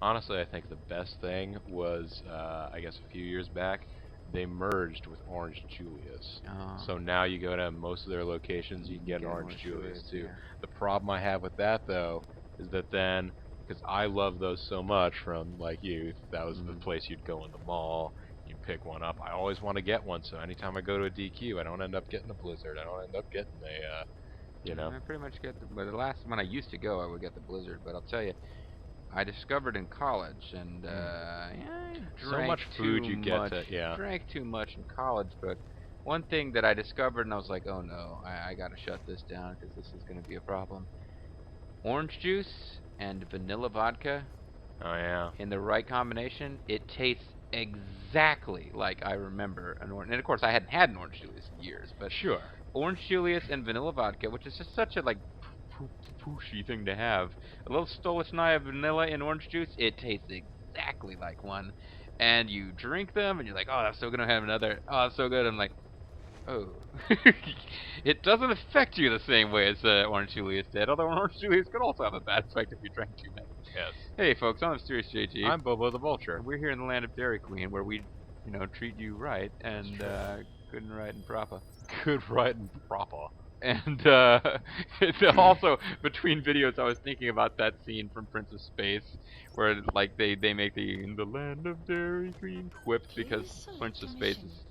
Honestly, I think the best thing was, I guess a few years back, they merged with Orange Julius. Oh, So now you go to most of their locations, you you can can get an get Orange Orange Julius Julius, too. yeah. The problem I have with that though is that then, because I love those so much from like youth, that was the Mm. place you'd go in the mall, you'd pick one up. I always want to get one, so anytime I go to a DQ, I don't end up getting a Blizzard. I don't end up getting a, you know. I pretty much get but the last when I used to go, I would get the Blizzard. But I'll tell you, I discovered in college, and Mm. yeah, I So drank much food too you get much. to, yeah. Drank too much in college, but one thing that I discovered, and I was like, oh no, I gotta shut this down because this is gonna be a problem. Orange juice and vanilla vodka Oh yeah. in the right combination, it tastes exactly like I remember an orange. And of course, I hadn't had an orange Julius in years, but Sure. orange Julius and vanilla vodka, which is just such a like pooshy thing to have. A little Stolichnaya vanilla in orange juice, it tastes exactly like one. And you drink them, and you're like, oh, that's so good. I have another. Oh, that's so good. I'm like, oh, it doesn't affect you the same way as orange Julius did. Although orange Julius could also have a bad effect if you drank too many. Yes. Hey, folks, I'm Mysterious JG. I'm Bobo the Vulture. And we're here in the land of Dairy Queen, where we, treat you right and good and right and proper. Good, right, and proper. And it's also between videos, I was thinking about that scene from Prince of Space, where like they make the "in the land of Dairy Queen" quips because Prince of Space's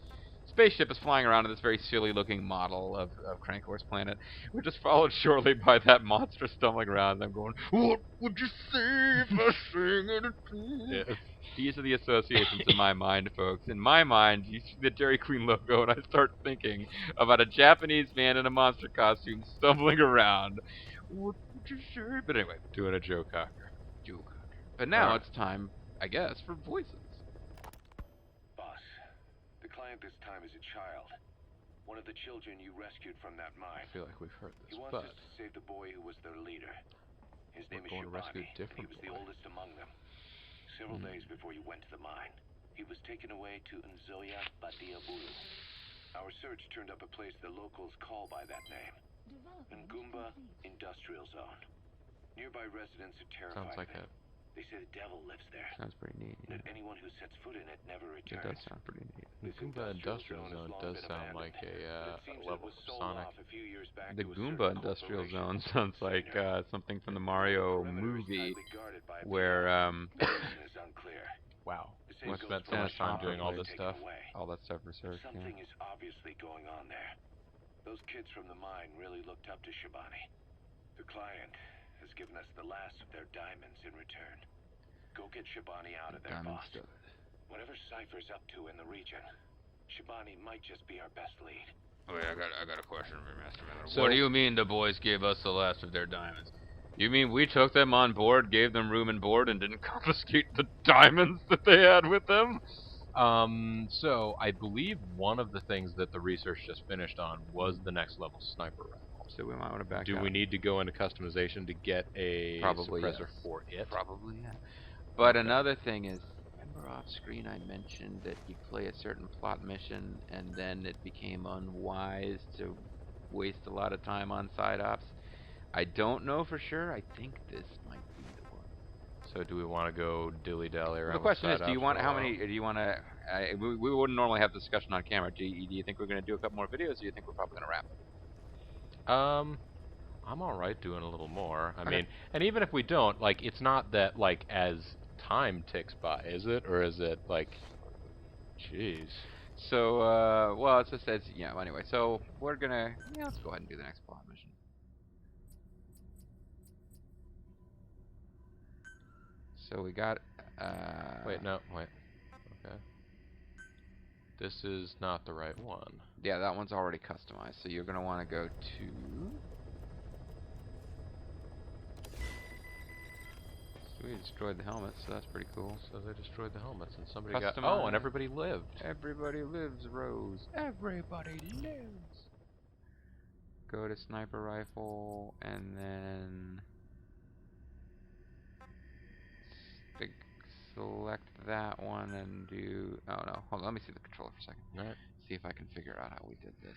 spaceship is flying around in this very silly-looking model of Crankor's planet. We're just followed shortly by that monster stumbling around. And I'm going, "What would you say if I sang it a tune?" Yes. These are the associations in my mind, folks. In my mind, you see the Dairy Queen logo, and I start thinking about a Japanese man in a monster costume stumbling around. What would you say? But anyway, Doing a Joe Cocker. joke. But now it's time, I guess, for voices. Boss, the client this time is a child. One of the children you rescued from that mine. I feel like we've heard He this, wants but us to save the boy who was their leader. His we're name is going to rescue Shibani, a different and he was the boy. oldest among them. Several days before you went to the mine, he was taken away to Nzoya Badia Bulu. Our search turned up a place the locals call by that name, Ngumba Industrial Zone. Nearby residents are terrified Sounds like of it. a. They say the devil lives there, Sounds pretty neat. and that anyone who sets foot in it never It returns. does sound pretty neat. This Goomba Industrial has Zone long does been sound abandoned, like but a it seems level it was of sold Sonic. off a few years back The to a Goomba certain Industrial corporation. Zone sounds like something from the Mario The perimeter is movie, tightly guarded by a where The reason is unclear. Wow. The same We goes spent for so much time Santa doing all Claus this taken stuff. away. all that stuff research. Something is obviously going on there. Those kids from the mine really looked up to Shibani. The client has given us the last of their diamonds in return. Go get Shibani out of there, boss. Whatever Cypher's up to in the region, Shibani might just be our best lead. Wait, I got a question for Master Miller. So- What do you mean the boys gave us the last of their diamonds? You mean we took them on board, gave them room and board, and didn't confiscate the diamonds that they had with them? So I believe one of the things that the research just finished on was the next level sniper rifle. So we might want to back Do out. we need to go into customization to get a Probably suppressor yes. for it? Probably, yeah. But another thing is, remember off screen I mentioned that you play a certain plot mission and then it became unwise to waste a lot of time on side ops? I don't know for sure. I think this might be the one. So do we want to go dilly-dally around The question with is, do you side want ops for how a many? Do you want to? We wouldn't normally have discussion on camera. Do you think we're going to do a couple more videos, or do you think we're probably going to wrap it? while? I'm alright doing a little more. I Okay. mean, and even if we don't, like, it's not that, like, as time ticks by, is it? Or is it, like, jeez. So, well, it's just as yeah. Anyway, so we're gonna let's go ahead and do the next plot mission. So we got. Wait, no, wait. Okay. This is not the right one. Yeah, that one's already customized. So you're gonna want to go to. So we destroyed the helmet, so that's pretty cool. So they destroyed the helmets and somebody got... Customize. Oh, and everybody lived. Everybody lives, Rose. Everybody lives. Go to sniper rifle and then select that one and do. Oh no, hold on. Let me see the controller for a second. Alright. See if I can figure out how we did this.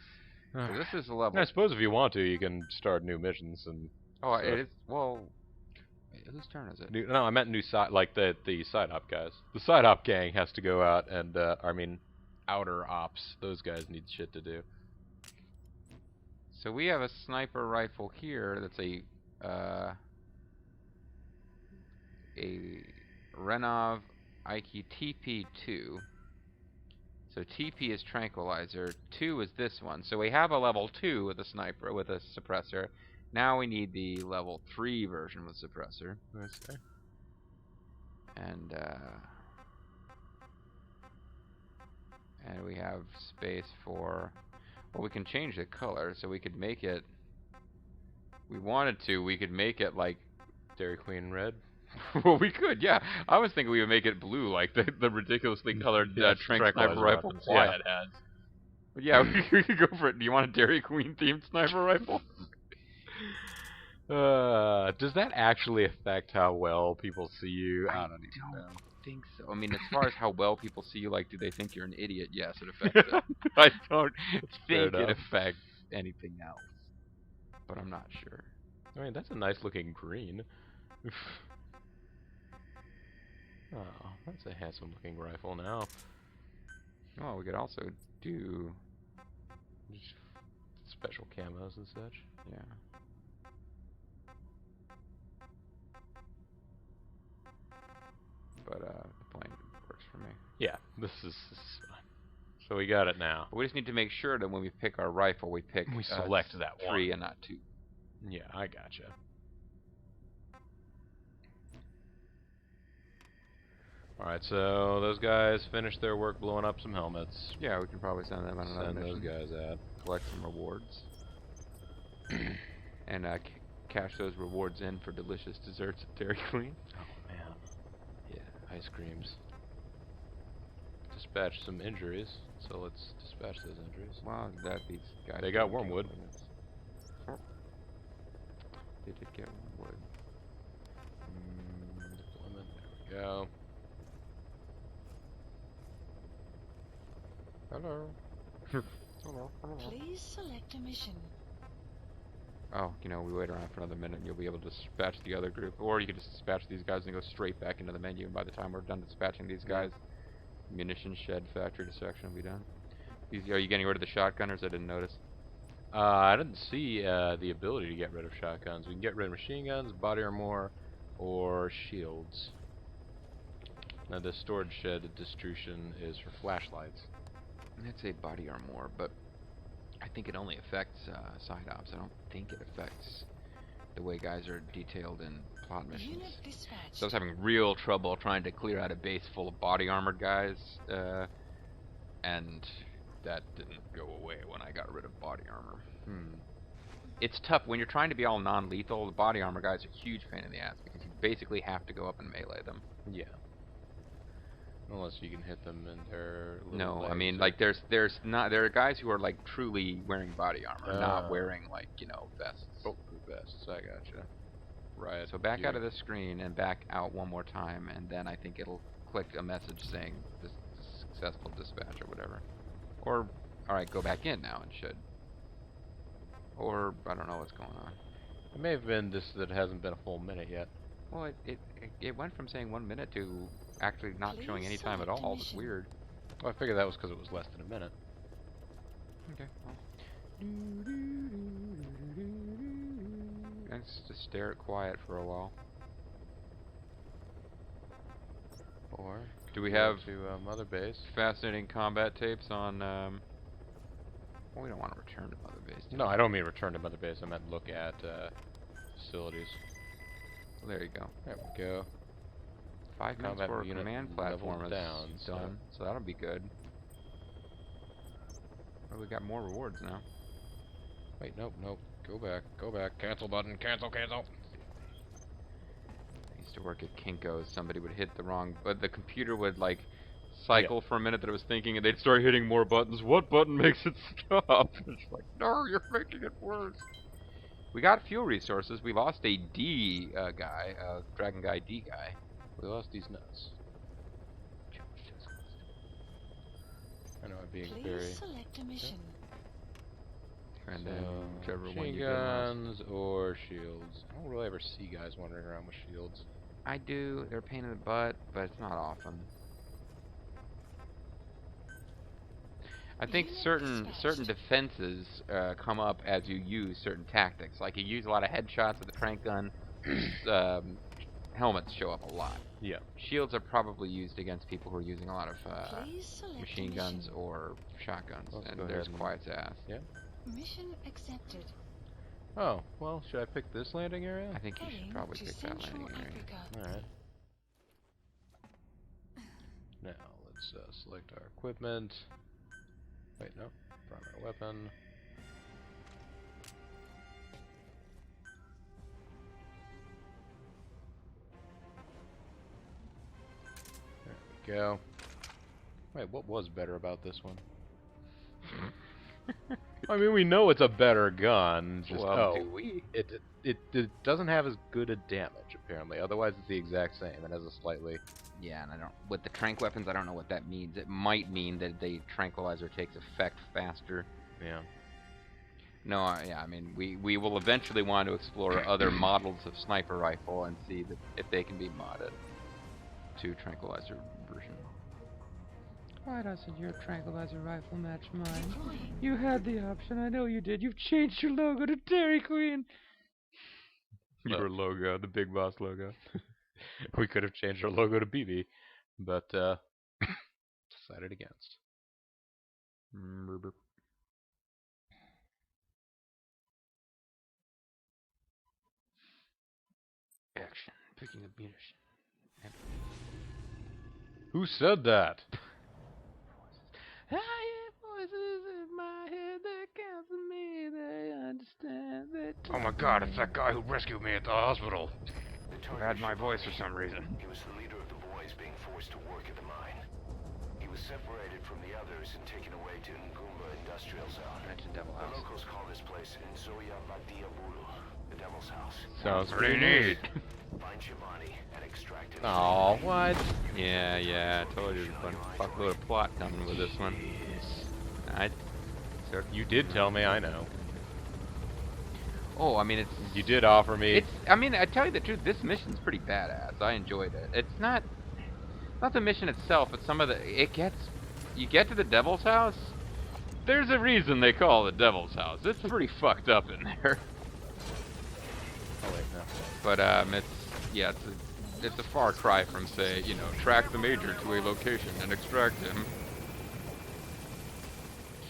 So this is the level. I suppose if you want to, you can start new missions and... Oh, so- it is. Well, Wait, whose turn is it? No, I meant new side, like the side op guys. The side op gang has to go out and, I mean, outer ops. Those guys need shit to do. So we have a sniper rifle here that's a Renov Ike TP2. So TP is tranquilizer, 2 is this one. So we have a level 2 with a sniper, with a suppressor. Now we need the level 3 version with suppressor. Okay. And we have space for, well, we can change the color, so we could make it, we wanted to, we could make it like, Dairy Queen red. well, we could, yeah. I was thinking we would make it blue, like the ridiculously colored Yes, Trank tranquilizer sniper rifle weapons, Quiet has. But yeah, we could go for it. Do you want a Dairy Queen themed sniper rifle? Does that actually affect how well people see you? I don't even know. Think so. I mean, as far as how well people see you, like, do they think you're an idiot? Yes, it affects it. I don't fair think it enough. affects anything else, but I'm not sure. I mean, that's a nice looking green. Oh, that's a handsome looking rifle now. Oh, we could also do, Just special camos and such. yeah. But the plane works for me. Yeah, this is fine. So we got it now. But we just need to make sure that when we pick our rifle, we pick We select that 3 one. and not 2. Yeah, I gotcha. Alright, so those guys finished their work blowing up some helmets. Yeah, we can probably send them on another Send those mission. guys out. Collect some rewards. And cash those rewards in for delicious desserts at Dairy Queen. Oh man. Yeah, ice creams. Dispatch some injuries, so let's dispatch those injuries. Wow, that beats guys. They got wormwood. They did get wormwood. Deployment, there we go. Hello. Hello. Please select a mission. Oh, you know, we wait around for another minute and you'll be able to dispatch the other group. Or you could just dispatch these guys and go straight back into the menu, and by the time we're done dispatching these guys, munition shed factory section will be done. Are you getting rid of the shotgunners? I didn't notice. I didn't see the ability to get rid of shotguns. We can get rid of machine guns, body armor, or shields. Now the storage shed distribution is for flashlights. I'd say body armor, but I think it only affects side ops. I don't think it affects the way guys are detailed in plot missions. Unit dispatched. So I was having real trouble trying to clear out a base full of body armored guys, and that didn't go away when I got rid of body armor. It's tough when you're trying to be all non-lethal. The body armor guys are a huge pain in the ass because you basically have to go up and melee them. Yeah. Unless you can hit them in their little No, I legs mean, or- like there are guys who are like truly wearing body armor, not wearing like, you know, vests. bulletproof vests. I gotcha. Right. So back out of this screen and back out one more time, and then I think it'll click a message saying this successful dispatch or whatever. Or, alright, go back in now and should. Or, I don't know what's going on. It may have been just that it hasn't been a full minute yet. Well, it went from saying 1 minute to actually not showing any Please time at select a all. It's mission. weird. Well, I figured that was because it was less than a minute. Okay, well. Let's just stare at quiet for a while. Or Do we go have to Mother Base? fascinating combat tapes on, well, we don't want to return to Mother Base. do No, we? I don't mean return to Mother Base. I meant look at facilities. Well, there you go. There we go. 5 minutes Combat for a unit command leveled platform is down, so- done, so that'll be good. Well, we got more rewards now. Wait, nope, nope. Go back, go back. Cancel button, cancel, cancel. I used to work at Kinko's. Somebody would hit the wrong, but the computer would like cycle for a minute that it was thinking, and they'd start hitting more buttons. What button makes it stop? It's like, no, you're making it worse. We got fuel resources. We lost a D guy, Dragon Guy D guy. We lost these nuts. I know I'm being Please very... select a mission. And then whichever one machine you get most. guns or shields. I don't really ever see guys wandering around with shields. I do. They're a pain in the butt, but it's not often. I think Unit certain dispatched. defenses come up as you use certain tactics. Like you use a lot of headshots with the trank gun, helmets show up a lot. Yeah. Shields are probably used against people who are using a lot of Please select a machine mission. guns or shotguns, Let's go and ahead they're as and- quiet as ass. Yeah. Mission accepted. Oh, well, should I pick this landing area? I think you should Heading probably to pick that Central landing area. Africa. Alright. Now, let's select our equipment. Wait, no. Primary weapon. There we go. Wait, what was better about this one? I mean, we know it's a better gun. Just, Well, oh, do we? it doesn't have as good a damage, apparently. Otherwise, it's the exact same. It has a slightly... Yeah, and I don't. With the trank weapons, I don't know what that means. It might mean that the tranquilizer takes effect faster. Yeah. No, yeah, I mean, we will eventually want to explore other models of sniper rifle and see that if they can be modded to tranquilizer version. Why doesn't your tranquilizer rifle match mine? Deploying. You had the option. I know you did. You've changed your logo to Dairy Queen. Your logo, the Big Boss logo. We could have changed our logo to BB, but decided against. Action. Picking up munition. Who said that? I hear voices in my head that counsel me. They understand. Oh my god, it's that guy who rescued me at the hospital. Had my voice for some reason. He was the leader of the boys being forced to work at the mine. He was separated from the others and taken away to Ngumba Industrial Zone. Mention Devil The House. locals call this place Nzoya Badia Bulu, the Devil's House. Sounds pretty neat. Find Shivani and extract him. Aw, what? Yeah, I told you there's a fuckload of plot coming with this one. You did tell me, I know. Oh, I mean, You did offer me. I mean, I tell you the truth, this mission's pretty badass. I enjoyed it. It's not the mission itself, but you get to the Devil's House. There's a reason they call it Devil's House. It's pretty fucked up in there. Oh wait, no. But it's a far cry from, say, track the Major to a location and extract him.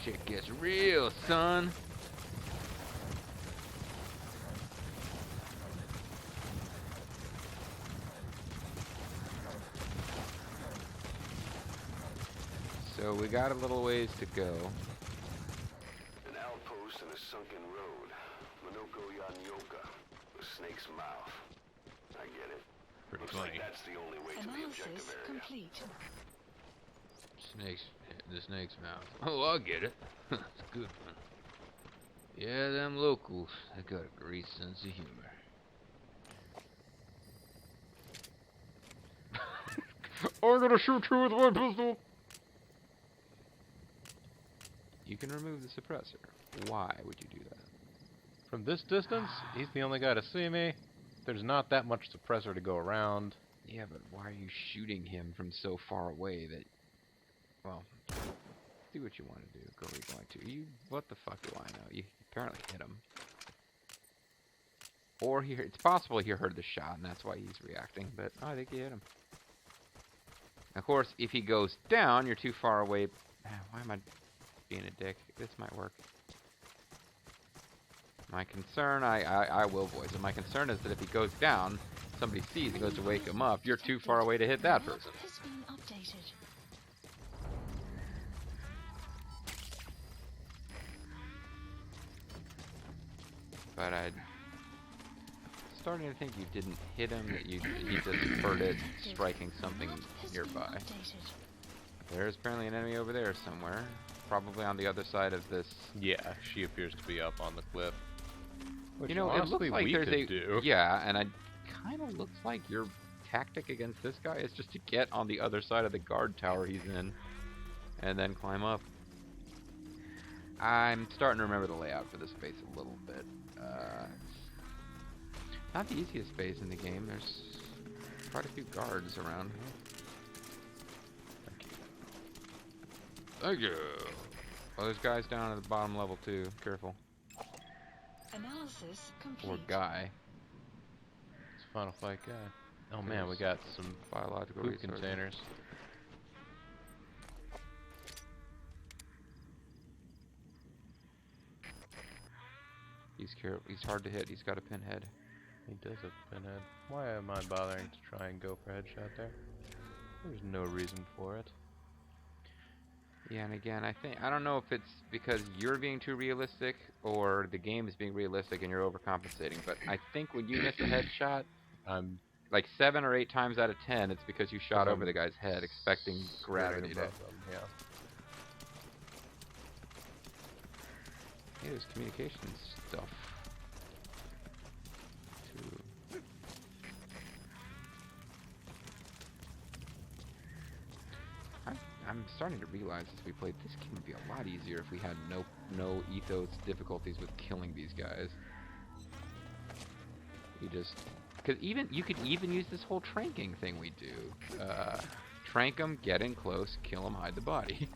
Shit gets real, son. So we got a little ways to go. An outpost and a sunken road. Monoko Yanyoka, the snake's mouth. I get it. Pretty Looks funny. like that's the only way to the objective Analysis area. complete. The snake's mouth. Oh, I get it. That's a good one. Yeah, them locals, they got a great sense of humor. I'm gonna shoot you with my pistol. You can remove the suppressor. Why would you do that? From this distance, he's the only guy to see me. There's not that much suppressor to go around. Yeah, but why are you shooting him from so far away that... Well, do what you want to do. Go where you're going to. What the fuck do I know? You apparently hit him. Or it's possible he heard the shot and that's why he's reacting, but I think you hit him. Of course, if he goes down, you're too far away. Why am I being a dick? This might work. My concern, I will voice it. My concern is that if he goes down, somebody sees and goes to wake him up, you're too far away to hit that person. Map has been updated. But I'm starting to think you didn't hit him, that he just heard it striking something Map has been nearby. updated. There's apparently an enemy over there somewhere. Probably on the other side of this. Yeah, she appears to be up on the cliff. Which It looks honestly like we there's could do. Yeah, and it kind of looks like your tactic against this guy is just to get on the other side of the guard tower he's in, and then climb up. I'm starting to remember the layout for this base a little bit. It's not the easiest base in the game. There's quite a few guards around. Thank you. Oh, there's guys down at the bottom level too. Careful. Analysis complete. Or guy. It's a Final Fight guy. Oh man, we got some Biological food resources. containers. He's hard to hit. He's got a pinhead. He does have a pinhead. Why am I bothering to try and go for a headshot there? There's no reason for it. Yeah, and again, I don't know if it's because you're being too realistic or the game is being realistic and you're overcompensating, but I think when you miss a headshot, I'm like 7 or 8 times out of 10, it's because you shot over the guy's head, expecting gravity to. above them, yeah. Hey, there's communications stuff. Too. I'm starting to realize as we played, this game would be a lot easier if we had no ethos difficulties with killing these guys. You just, because you could even use this whole tranking thing we do. Trank them, get in close, kill them, hide the body.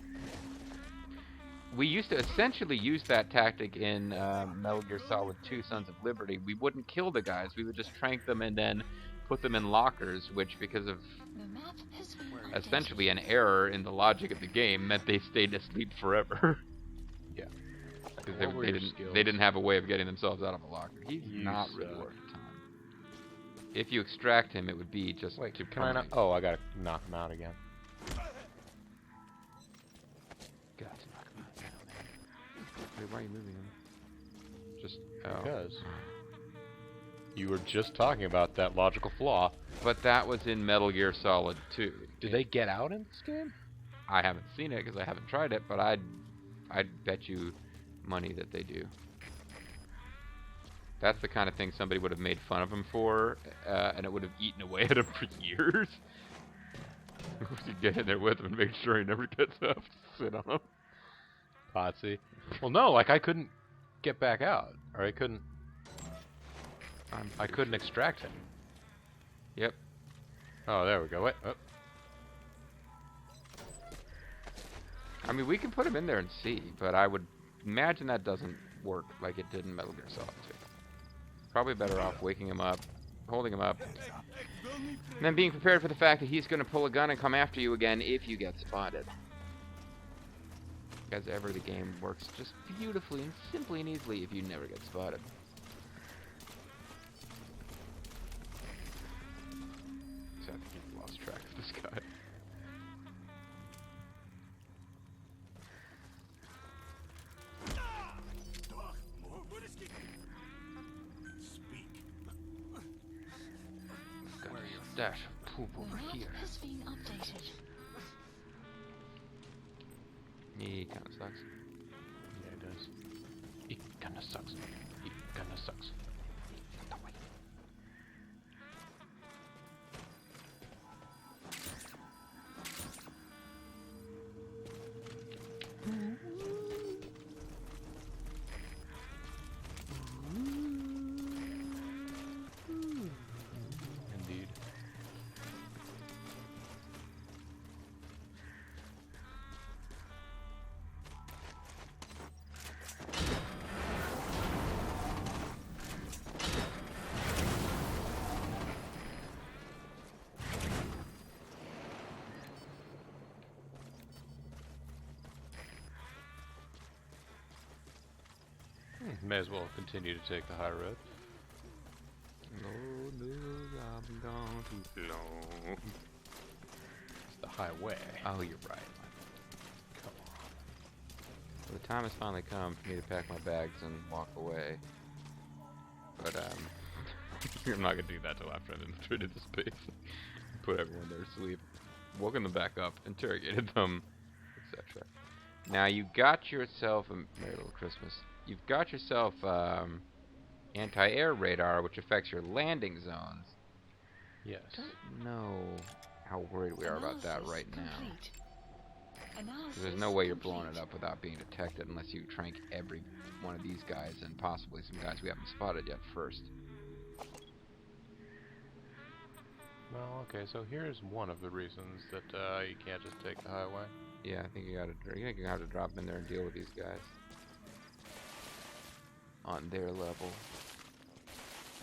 We used to essentially use that tactic in Metal Gear Solid 2: Sons of Liberty. We wouldn't kill the guys, we would just trank them and then put them in lockers, which, because of The map has been updated. essentially an error in the logic of the game, meant they stayed asleep forever. Yeah. Because What were they your didn't skills? they didn't have a way of getting themselves out of a locker. He's You not really suck. worth the time. If you extract him, it would be just Wait, to can I not? permanent- Oh, I gotta knock him out again. Got to knock him out. Wait, why are you moving him? Just Because you were just talking about that logical flaw. But that was in Metal Gear Solid 2. Do they get out in this game? I haven't seen it because I haven't tried it, but I'd bet you money that they do. That's the kind of thing somebody would have made fun of him for, and it would have eaten away at him for years. We should get in there with him and make sure he never gets up to sit on him. Potsy. Well, no, like I couldn't get back out, or I couldn't extract him. Yep. Oh, there we go. Wait. Oh. I mean, we can put him in there and see, but I would imagine that doesn't work like it did in Metal Gear Solid 2. Probably better off waking him up, holding him up, and then being prepared for the fact that he's going to pull a gun and come after you again if you get spotted. As ever, the game works just beautifully and simply and easily if you never get spotted. So I think you've lost track of this guy. Got a stash of poop The over map here. has been updated. He kind of sucks. Yeah, it does. It kinda sucks. It kinda sucks. Indeed. May as well continue to take the high road. Lord knows I've gone too long. It's the highway. Oh, you're right. Come on. Well, the time has finally come for me to pack my bags and walk away. But, I'm not gonna do that till after I've infiltrated the space. Put everyone there to sleep. Woken them back up, interrogated them, etc. Now, you got yourself a Merry Little Christmas. You've got yourself, anti-air radar, which affects your landing zones. Yes. Don't know how worried we are about that Analysis right now. complete. Analysis There's no way you're blowing complete. it up without being detected unless you trank every one of these guys and possibly some guys we haven't spotted yet first. Well, okay, so here's one of the reasons that you can't just take the highway. Yeah, I think you gotta drop in there and deal with these guys on their level.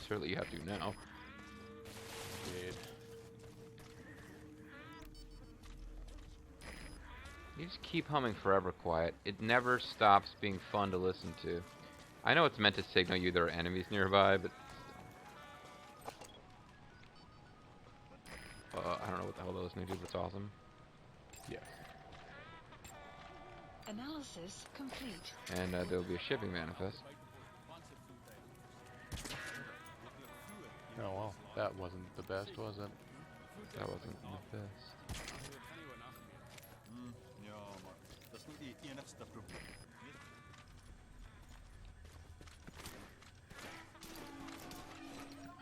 Certainly you have to now. Indeed. You just keep humming forever quiet. It never stops being fun to listen to. I know it's meant to signal you there are enemies nearby, but I don't know what the hell those new do, but it's awesome. Yes. Analysis complete. And there'll be a shipping manifest. Oh well, that wasn't the best, was it? That wasn't the best.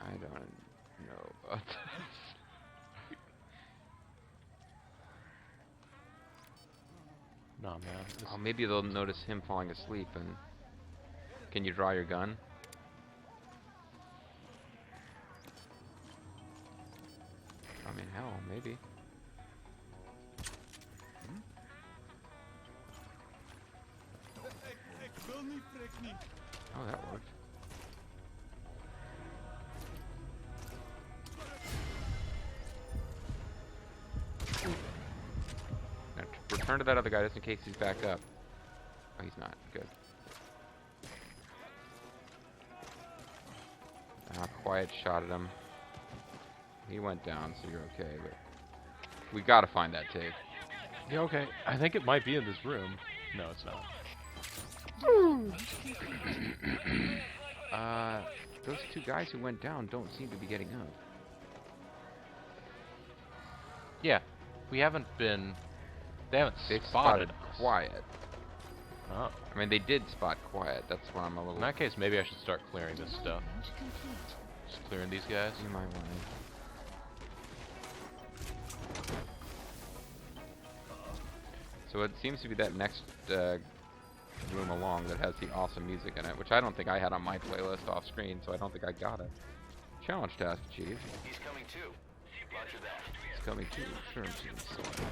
I don't know about this. No, man. This Oh, maybe they'll notice him falling asleep and... Can you draw your gun? I mean, hell, maybe. Oh, that worked. Now, return to that other guy just in case he's back up. Oh, he's not. Good. Quiet shot at him. He went down, so you're okay, but... We gotta find that tape. yeah, okay. I think it might be in this room. No, it's not. Those two guys who went down don't seem to be getting up. Yeah, we haven't been. They haven't They've spotted spotted us. quiet. Oh. I mean, they did spot quiet. That's why I'm a little... In that case, maybe I should start clearing this stuff. Development complete. Just clearing these guys. You might want to. So it seems to be that next room along that has the awesome music in it, which I don't think I had on my playlist off screen, so I don't think I got it. Challenge task achieved. He's coming too. Roger that. It's coming to terms and so on.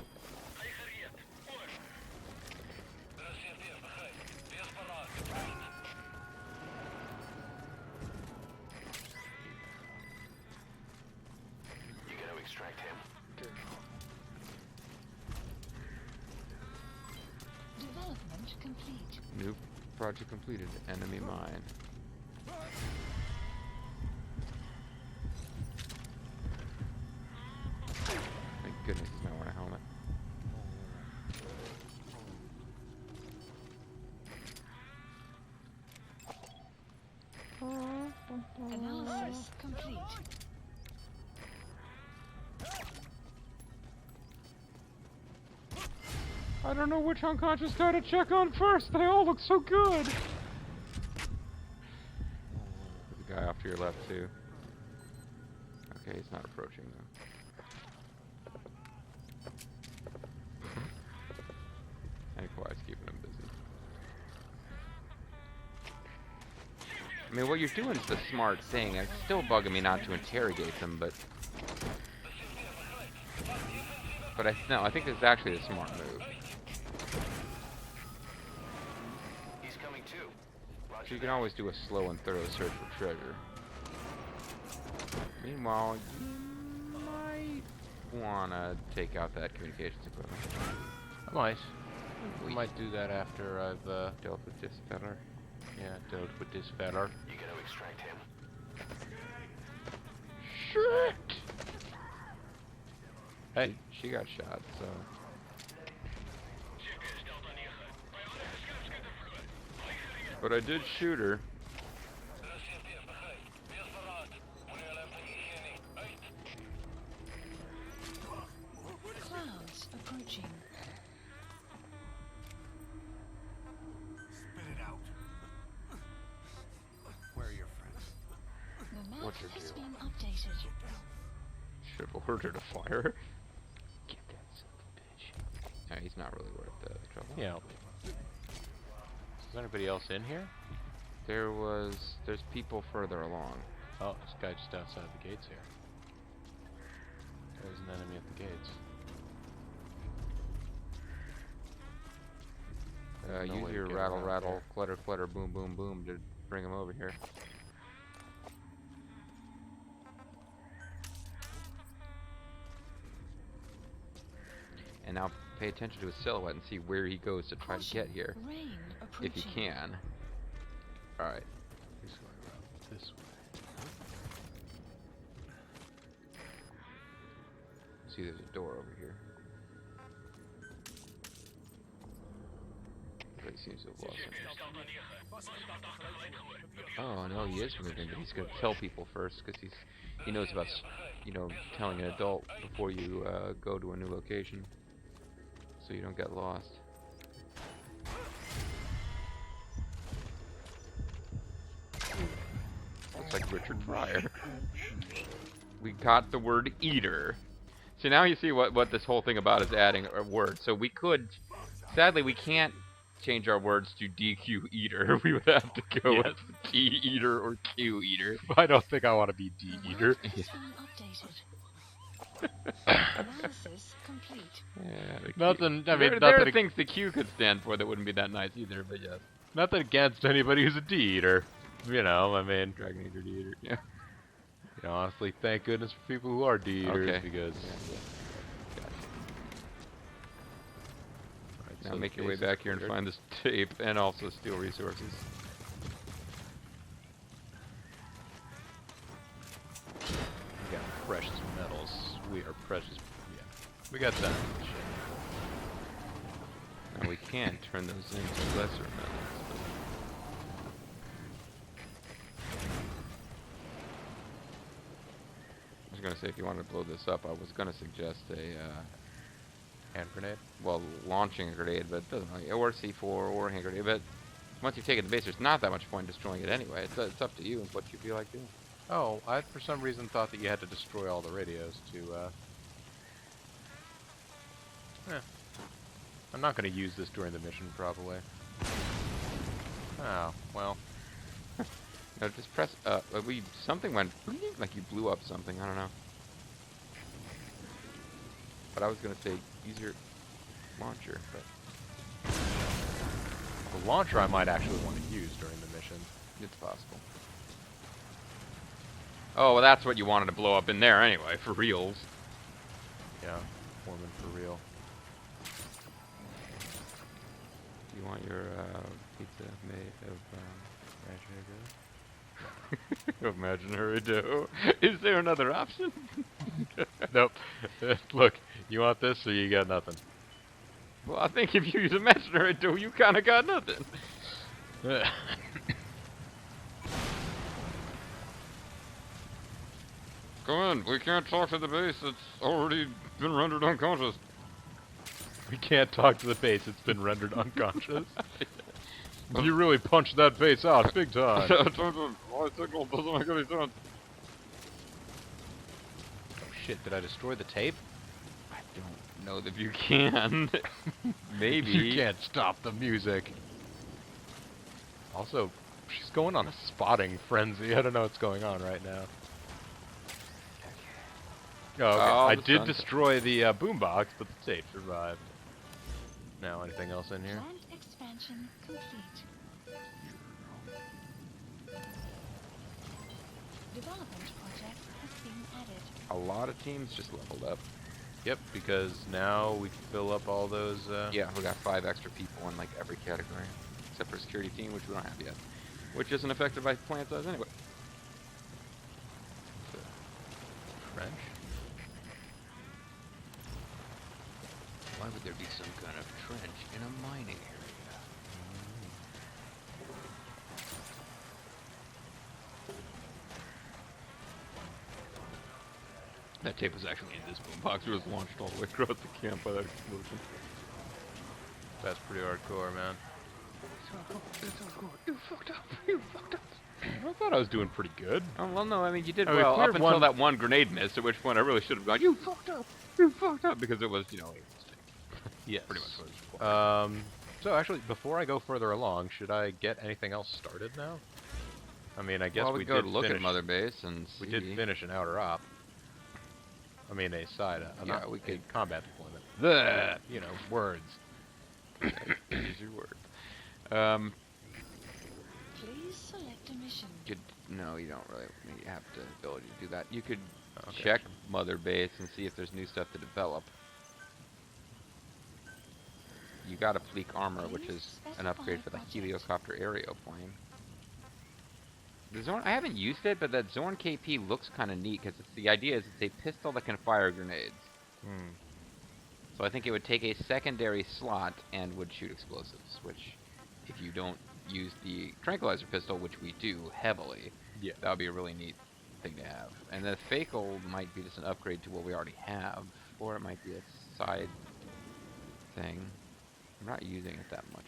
You gonna extract him? Development complete. New project completed. Enemy mine. Thank goodness he's not wearing a helmet. Analysis complete. I don't know which unconscious guy to check on first. They all look so good. There's a guy off to your left too. Okay, he's not approaching though. And quiet's keeping him busy. I mean, what you're doing is the smart thing. It's still bugging me not to interrogate them, but I think this is actually a smart move. He's coming too. Roger So you can always do a slow and thorough search for treasure. Meanwhile, you might wanna take out that communications equipment. I might. I We might do that after I've dealt with this fella. dealt with this feller. You gonna extract him? Shit! Hey, She got shot, so... But I did shoot her. Clouds approaching. Spit it out. Where are your friends? The map What's your has deal? been updated. Should have ordered a fire. Get that son of a bitch. Alright, he's he's not really worth the trouble. Yeah. Is there anybody else in here? There's people further along. Oh, this guy just outside the gates here. There's an enemy at the gates. There's no Use way to your get rattle, around rattle, there. clutter, clutter, boom, boom, boom to bring him over here. And now pay attention to his silhouette and see where he goes to try to get here, Rain if you approaching. can. Alright. This way, this way. See, there's a door over here. But he seems to have lost interest. Oh no, he is moving, but he's gonna tell people first because he knows about telling an adult before you go to a new location, so you don't get lost. Looks like Richard Pryor. We got the word eater. So now you see what this whole thing about is adding a word. So we could, sadly, we can't change our words to DQ eater. We would have to go with T eater or Q eater. I don't think I want to be D The eater. map has been updated. Analysis complete. Yeah, the Q. Nothing. I mean, there nothing. are things the Q could stand for that wouldn't be that nice either. But yes, Nothing against anybody who's a D eater. You know, I mean, Dragon Eater, D eater. Yeah. you know, honestly, thank goodness for people who are D eaters Okay. because. Gotcha. Alright, Now so make the your way base is back here and cleared. find this tape and also steal resources. We got precious metals. We are precious. Yeah, we got that. Now we can turn those into lesser metals. I was gonna say if you want to blow this up, I was gonna suggest a Hand grenade. well, launching a grenade, but it doesn't really, or C4 or a hand grenade. But once you've taken the base, there's not that much point destroying it anyway. It's up to you and what you feel like doing. Oh, I for some reason thought that you had to destroy all the radios to. I'm not going to use this during the mission, probably. Oh well. No, just press. Something went like you blew up something. I don't know. But I was gonna say use your launcher, but The launcher I might actually want to use during the mission. it's possible. Oh, well, that's what you wanted to blow up in there anyway, for reals. Yeah, Foreman for real. Do you want your pizza made of imaginary dough? Imaginary dough. Is there another option? Nope. Look, you want this, or you got nothing. Well, I think if you use imaginary dough, you kind of got nothing. Come on, we can't talk to the base. It's already been rendered unconscious. We can't talk to the base. It's been rendered unconscious. You really punched that base out big time. My signal doesn't make any sense. Oh shit! Did I destroy the tape? I don't know if you can. Maybe. You can't stop the music. Also, she's going on a spotting frenzy. I don't know what's going on right now. Oh, okay. Oh, I the did sun- destroy the boombox, but the tape survived. Now, anything else in here? Plant expansion complete. Development project has been added. A lot of teams just leveled up. Yep, because now we can fill up all those. Yeah, we got 5 extra people in like every category, except for security team, which we don't have yet, which isn't affected by plant size anyway. So, French. why would there be some kind of trench in a mining area? That tape was actually in this boombox. It was launched all the way across the camp by that explosion. That's pretty hardcore, man. You fucked up. You fucked up. I thought I was doing pretty good. Oh, well, no, I mean, you did I mean, well cleared up until one- that one grenade missed, at which point I really should have gone, you fucked up, because it was, you know, a mistake. Yes. Pretty much what is required. So actually, before I go further along, should I get anything else started now? I mean, I guess Well, we we go did look finish. at Mother Base and see. We did finish an outer op. I mean, a side, Yeah, we a could- combat deployment. The You know, words. use your word. Um, Please select a mission. no, you don't really have the ability to do that. You could Okay, check sure. Mother Base and see if there's new stuff to develop. You got a Fleek Armor, which is an upgrade for the Heliocopter Aeroplane. The Zorn, I haven't used it, but that Zorn KP looks kind of neat because the idea is it's a pistol that can fire grenades. Hmm. So I think it would take a secondary slot and would shoot explosives, which, if you don't use the tranquilizer pistol, which we do heavily, Yeah. that would be a really neat thing to have. And the Fakel might be just an upgrade to what we already have, or it might be a side thing. I'm not using it that much.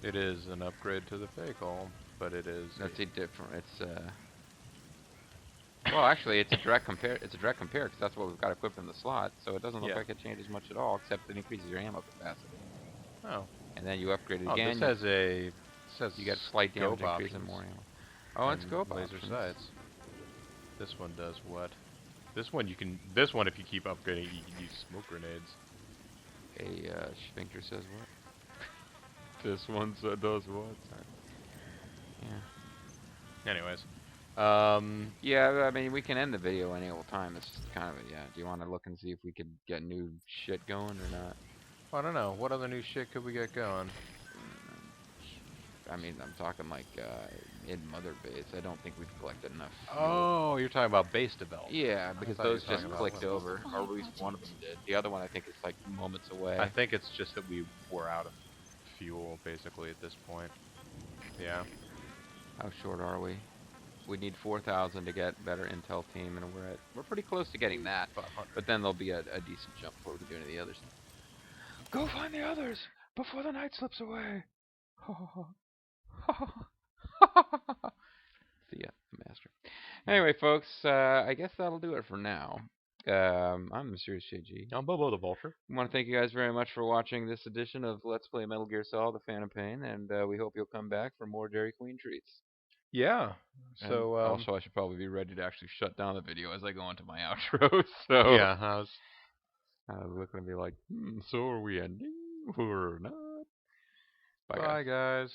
It is an upgrade to the Fakel, but it is. That's a different. It's well, actually, it's a direct compare. It's a direct compare because that's what we've got equipped in the slot. So it doesn't look Yeah. like it changes much at all, except it increases your ammo capacity. Oh. And then you upgrade it Oh, again. this has a. This has You get slight damage scope increase and options more ammo. Oh, and and scope laser options. sights. This one does what? This one you can. This one, if you keep upgrading, you can use smoke grenades. A sphincter says what? This one does what? Yeah. Anyways. Yeah, I mean, we can end the video any old time. It's just kind of a, yeah. Do you want to look and see if we could get new shit going or not? I don't know. What other new shit could we get going? I mean, I'm talking like in Mother Base. I don't think we've collected enough. fuel. Oh, you're talking about base development. Yeah, because thought you were those just talking about clicked one. over, or at least one of them did. The other one, I think, is like moments away. I think it's just that we were out of fuel, basically, at this point. Yeah. How short are we? We need 4,000 to get better intel team, and we're pretty close to getting that. 500. But then there'll be a decent jump before we can do any of the others. Go find the others before the night slips away. See ya, master. Anyway, folks, I guess that'll do it for now. I'm Mysterious JG. I'm Bobo the Vulture. I want to thank you guys very much for watching this edition of Let's Play Metal Gear Solid: The Phantom Pain, and we hope you'll come back for more Dairy Queen treats. Yeah. And So, also, I should probably be ready to actually shut down the video as I go into my outro. So yeah, how's... I was looking to be like, so are we ending or not? Bye, guys. Bye, guys.